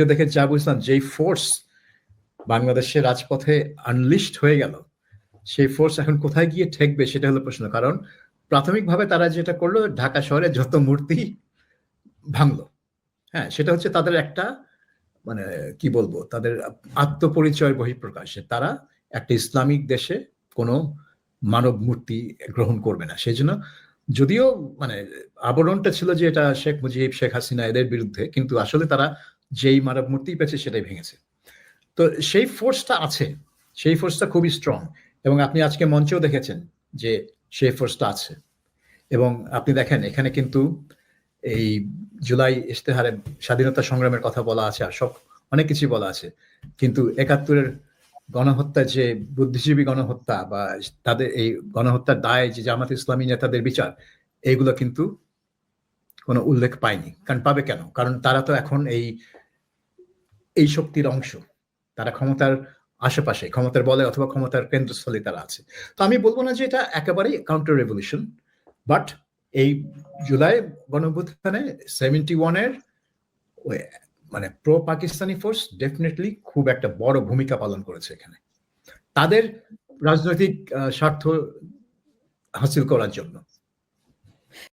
দেখে যা বুঝলাম, যেই ফোর্স বাংলাদেশের রাজপথে আনলিশড হয়ে গেল, সেই ফোর্স এখন কোথায় গিয়ে ঠেকবে সেটা হলো প্রশ্ন। কারণ প্রাথমিকভাবে তারা যেটা করলো, ঢাকা শহরে যত মূর্তি ভাঙলো, হ্যাঁ, সেটা হচ্ছে তাদের একটা মানে কি বলবো, তাদের আত্মপরিচয় বহিঃপ্রকাশে তারা একটা ইসলামিক দেশে কোনো মানব মূর্তি গ্রহণ করবে না। সেই জন্য যদিও মানে আবরণটা ছিল যে এটা শেখ মুজিব, শেখ হাসিনা এদের বিরুদ্ধে, কিন্তু আসলে তারা যেই মানব মূর্তি পেয়েছে সেটাই ভেঙেছে। তো সেই ফোর্সটা আছে, সেই ফোর্সটা খুবই স্ট্রং, এবং আপনি আজকে মঞ্চেও দেখেছেন যে সেই ফোর্সটা আছে। এবং আপনি দেখেন এখানে কিন্তু এই জুলাই ইশতেহারে স্বাধীনতা সংগ্রামের কথা বলা আছে, আর সব অনেক কিছু বলা আছে, কিন্তু ৭১-এর গণহত্যা, যে বুদ্ধিজীবী গণহত্যা বা তাদের এই গণহত্যার দায় যে জামাত ইসলামী নেতাদের বিচার, এইগুলো কিন্তু কোনো উল্লেখ পায়নি। কারণ পাবে কেন? কারণ তারা তো এখন এই শক্তির অংশ, তারা ক্ষমতার আশেপাশে, ক্ষমতার বলে অথবা ক্ষমতার কেন্দ্রস্থলে তারা আছে। তো আমি বলবো না যে এটা একেবারেই কাউন্টার রেভলিউশন, বাট এই জুলাই গণঅভ্যুত্থানে 71-এর মানে প্রো পাকিস্তানি ফোর্স ডেফিনেটলি খুব একটা বড় ভূমিকা পালন করেছে এখানে, তাদের রাজনৈতিক স্বার্থ হাসিল করার জন্য।